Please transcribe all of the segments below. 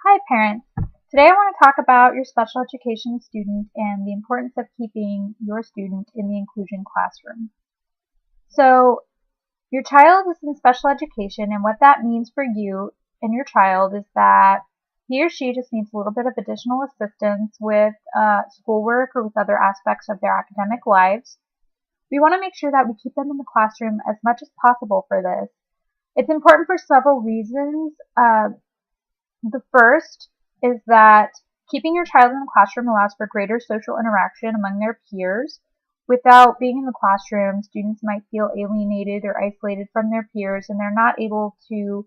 Hi parents! Today I want to talk about your special education student and the importance of keeping your student in the inclusion classroom. So your child is in special education, and what that means for you and your child is that he or she just needs a little bit of additional assistance with schoolwork or with other aspects of their academic lives. We want to make sure that we keep them in the classroom as much as possible for this. It's important for several reasons. The first is that keeping your child in the classroom allows for greater social interaction among their peers. Without being in the classroom, students might feel alienated or isolated from their peers, and they're not able to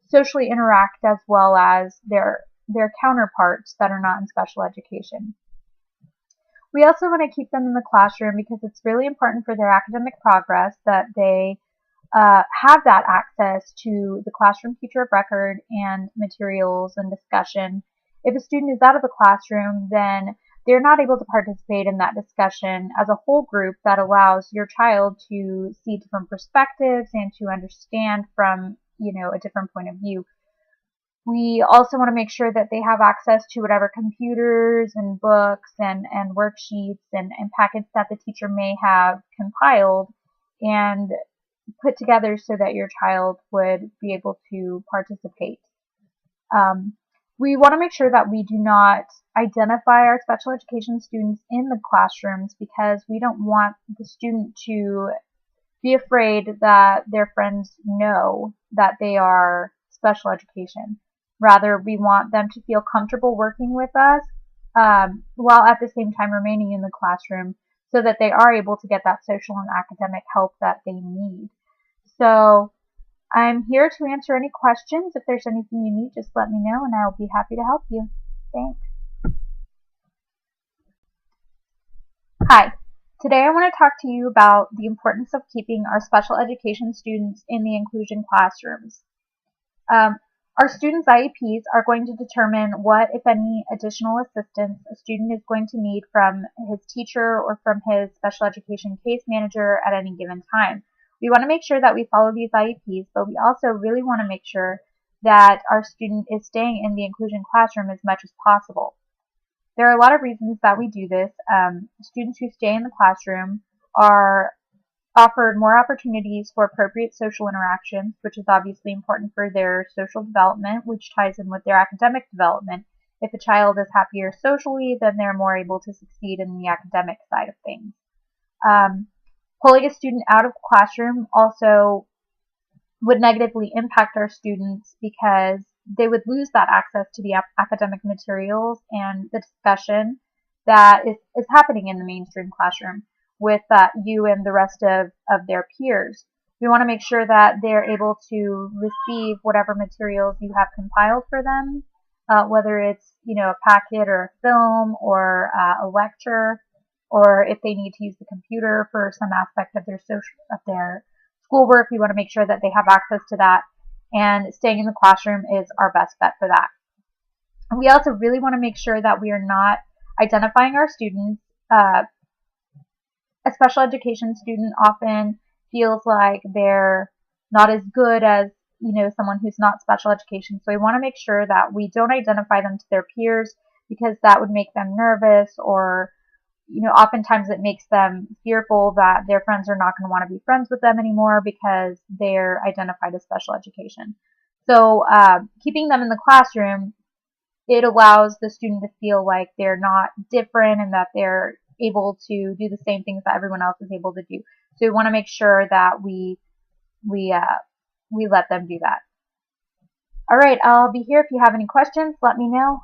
socially interact as well as their counterparts that are not in special education. We also want to keep them in the classroom because it's really important for their academic progress that they have that access to the classroom teacher of record and materials and discussion. If a student is out of the classroom, then they're not able to participate in that discussion as a whole group that allows your child to see different perspectives and to understand from, a different point of view. We also want to make sure that they have access to whatever computers and books and worksheets and packets that the teacher may have compiled and put together so that your child would be able to participate. We want to make sure that we do not identify our special education students in the classrooms because we don't want the student to be afraid that their friends know that they are special education. Rather, we want them to feel comfortable working with us while at the same time remaining in the classroom so that they are able to get that social and academic help that they need. So I'm here to answer any questions. If there's anything you need, just let me know and I'll be happy to help you. Thanks. Hi. Today I want to talk to you about the importance of keeping our special education students in the inclusion classrooms. Our students' IEPs are going to determine what, if any, additional assistance a student is going to need from his teacher or from his special education case manager at any given time. We want to make sure that we follow these IEPs, but we also really want to make sure that our student is staying in the inclusion classroom as much as possible. There are a lot of reasons that we do this. Students who stay in the classroom are offered more opportunities for appropriate social interactions, which is obviously important for their social development, which ties in with their academic development. If a child is happier socially, then they're more able to succeed in the academic side of things. Pulling a student out of the classroom also would negatively impact our students because they would lose that access to the academic materials and the discussion that is happening in the mainstream classroom with you and the rest of their peers. We want to make sure that they're able to receive whatever materials you have compiled for them, whether it's a packet or a film or a lecture, or if they need to use the computer for some aspect of their schoolwork. We want to make sure that they have access to that, and staying in the classroom is our best bet for that. And we also really want to make sure that we are not identifying our students. A special education student often feels like they're not as good as someone who's not special education. So we want to make sure that we don't identify them to their peers because that would make them nervous, or oftentimes it makes them fearful that their friends are not going to want to be friends with them anymore because they're identified as special education. So keeping them in the classroom, it allows the student to feel like they're not different and that they're able to do the same things that everyone else is able to do. So we want to make sure that we let them do that. All right, I'll be here if you have any questions. Let me know.